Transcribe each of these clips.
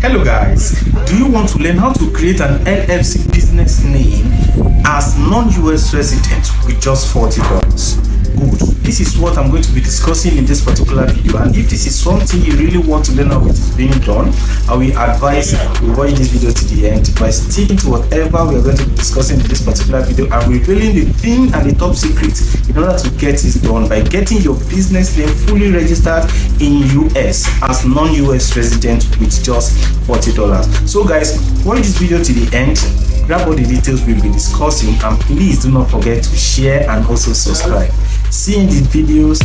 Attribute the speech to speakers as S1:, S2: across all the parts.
S1: Hello guys, do you want to learn how to create an LLC business name as non-US resident with just $40? Good. This is what I'm going to be discussing in this particular video, and if this is something you really want to learn how it is being done, I will advise you watch this video to the end by sticking to whatever we are going to be discussing in this particular video and revealing the thing and the top secret in order to get it done by getting your business name fully registered in US as non-US resident with just $40. So guys, watch this video to the end, grab all the details we'll be discussing, and please do not forget to share and also subscribe. See you in the videos.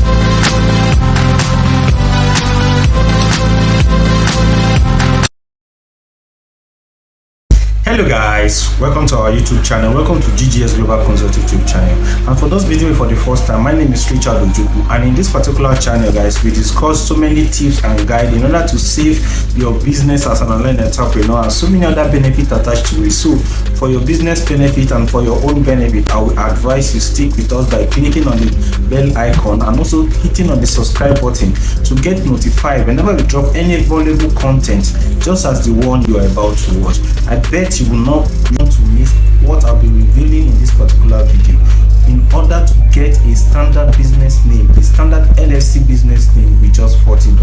S1: Hello guys, welcome to our YouTube channel. Welcome to GGS Global Consult YouTube channel. And for those videos for the first time, my name is Richard Ojuku, and in this particular channel guys, we discuss so many tips and guides in order to save your business as an online entrepreneur and so many other benefits attached to it. So for your business benefit and for your own benefit, I would advise you stick with us by clicking on the bell icon and also hitting on the subscribe button to get notified whenever we drop any valuable content just as the one you are about to watch. I bet you will not want to miss what I'll be revealing in this particular video. In order to get a standard business name, a standard LLC business name with just $40.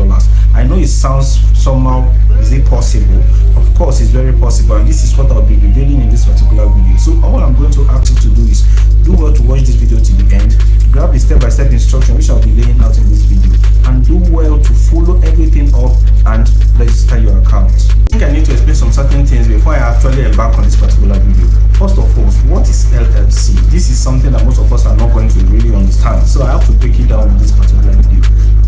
S1: I know it sounds somehow, is it possible? Of course, it's very possible, and this is what I'll be revealing in this particular video. So all I'm going to ask you to do is do well to watch this video to the end, grab the step-by-step instruction which I'll be laying out in this video, and do well to follow everything up and register your account. I think I need to explain some certain things before I actually embark on this particular video. First of all, what is LLC? This is something that most of us are not going to really understand, so I have to break it down in this particular video.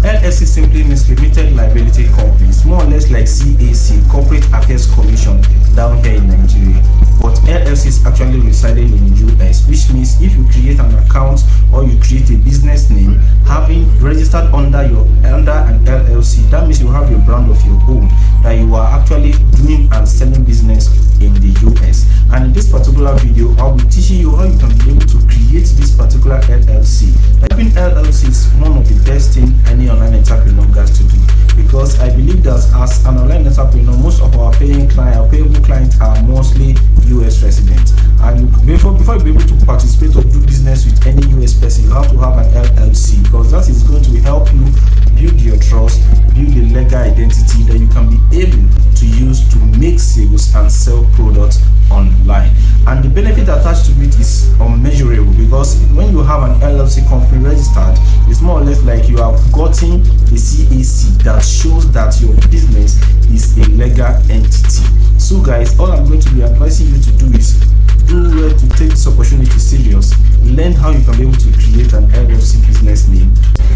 S1: LLC simply means Limited Liability Company. It's more or less like CAC, Corporate Affairs Commission, down here in Nigeria. But LLC is actually residing in US, which means if you create an account or you create a business name having registered under an LLC, that means you have your brand of your own that you are actually doing and selling business in the US. And in this particular video, I'll be teaching you how you can be able to create this particular LLC. Having LLC is one of the best things any online entrepreneur has to do, because I believe that as an online entrepreneur, most of our payable clients are mostly US residents. And before you be able to participate or do business with any US person, you have to have an LLC, because that is going to help you build your trust, build a legal identity that you can be able to use to make sales and sell products online. And the benefit attached to it is unmeasurable, because when you have an LLC company registered, it's more or less like you have gotten a CAC that shows that your business is a legal entity. So guys, all I'm going to be advising you to do is do well to take this opportunity serious. Learn how you can be able to create an LLC business name.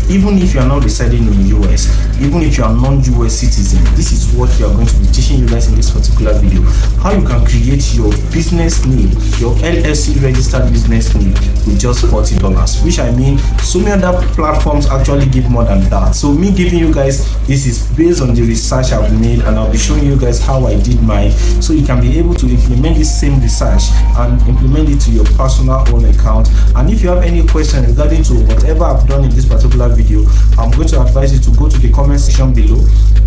S1: Even if you are not residing in US, even if you are non-US citizen, this is what we are going to be teaching you guys in this particular video. How you can create your business name, your LLC registered business name with just $40, which I mean so many other platforms actually give more than that. So me giving you guys this is based on the research I've made, and I'll be showing you guys how I did mine, so you can be able to implement this same research and implement it to your personal own account. And if you have any question regarding to whatever I've done in this particular video, I'm going to advise you to go to the comment section below,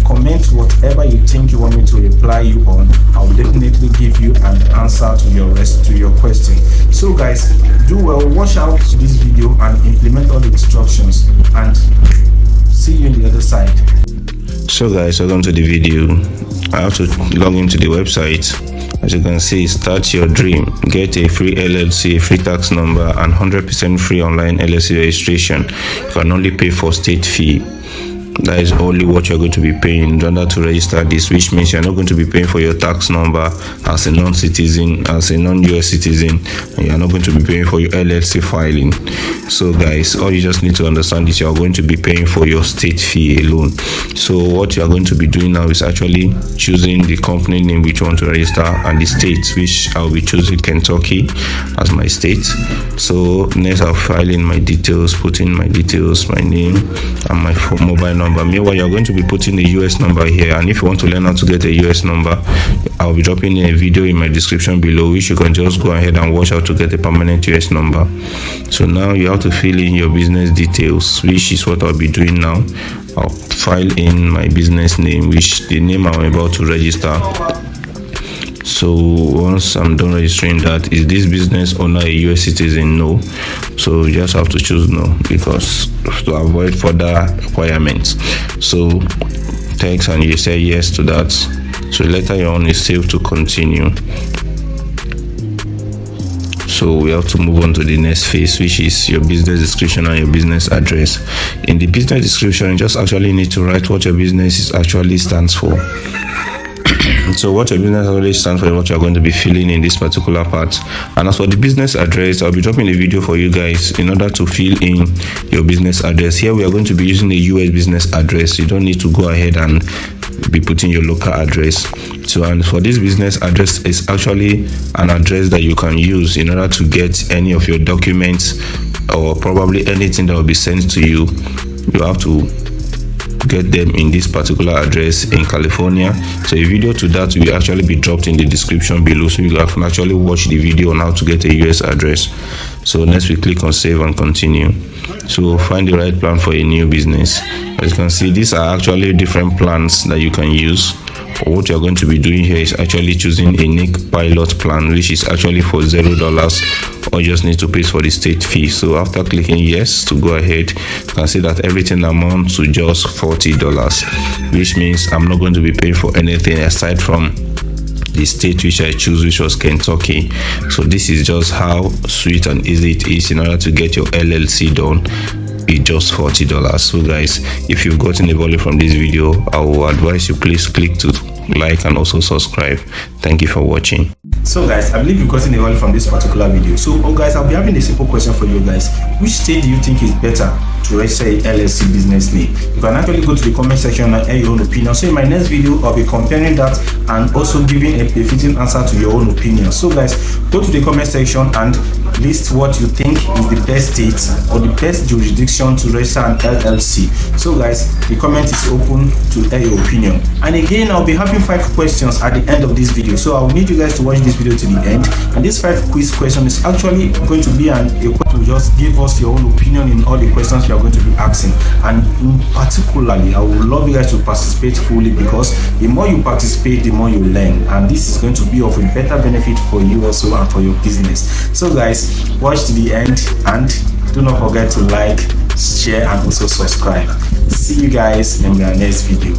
S1: comment whatever you think you want me to reply you on. I will definitely give you an answer to your question. So guys, do well, watch out to this video and implement all the instructions, and see you on the other side.
S2: So guys, welcome to the video. I have to log into the website. As you can see, start your dream. Get a free LLC, free tax number, and 100% free online LLC registration. You can only pay for state fee. That is only what you're going to be paying in order to register this, which means you're not going to be paying for your tax number as a non-citizen, as a non-US citizen, and you're not going to be paying for your LLC filing. So guys, all you just need to understand is you're going to be paying for your state fee alone. So what you're going to be doing now is actually choosing the company name which you want to register and the state, which I'll be choosing Kentucky as my state. So next I'll fill in my details, put in my details, my name and my mobile number. Meanwhile, you're going to be putting the US number here, and if you want to learn how to get a US number, I'll be dropping a video in my description below, which you can just go ahead and watch how to get a permanent US number. So now you have to fill in your business details, which is what I'll be doing now. I'll file in my business name, which the name I'm about to register. So once I'm done registering that, is this business owner a US citizen? No. So you just have to choose no, because to avoid further requirements. So text and you say yes to that. So later on is saved to continue. So we have to move on to the next phase, which is your business description and your business address. In the business description, you just actually need to write what your business actually stands for. So what your business actually stands for, what you're going to be filling in this particular part. And as for the business address, I'll be dropping a video for you guys in order to fill in your business address. Here we are going to be using a US business address. You don't need to go ahead and be putting your local address. So, and for this business address is actually an address that you can use in order to get any of your documents or probably anything that will be sent to you. You have to get them in this particular address in California. So a video to that will actually be dropped in the description below, so you can actually watch the video on how to get a US address. So next we click on save and continue. So find the right plan for a new business. As you can see, these are actually different plans that you can use. What you're going to be doing here is actually choosing a unique pilot plan, which is actually for $0, or you just need to pay for the state fee. So after clicking yes to go ahead, you can see that everything amounts to just $40, which means I'm not going to be paying for anything aside from the state which I choose, which was Kentucky. So this is just how sweet and easy it is in order to get your LLC done. It's just $40. So guys, if you've gotten a value from this video, I will advise you please click to like and also subscribe. Thank you for watching.
S1: So guys, I believe you've gotten a value from this particular video. So guys, I'll be having a simple question for you guys. Which state do you think is better to register a LLC business name? You can actually go to the comment section and add your own opinion. So in my next video, I'll be comparing that and also giving a fitting answer to your own opinion. So guys, go to the comment section and list what you think is the best state or the best jurisdiction to register an LLC. So guys, the comment is open to air your opinion. And again, I'll be having 5 questions at the end of this video. So I'll need you guys to watch this video to the end. And this 5 quiz question is actually going to be a question to just give us your own opinion in all the questions we are going to be asking. And particularly, I would love you guys to participate fully, because the more you participate, the more you learn. And this is going to be of a better benefit for you also and for your business. So guys, watch to the end and do not forget to like, share and also subscribe. See you guys in our next video.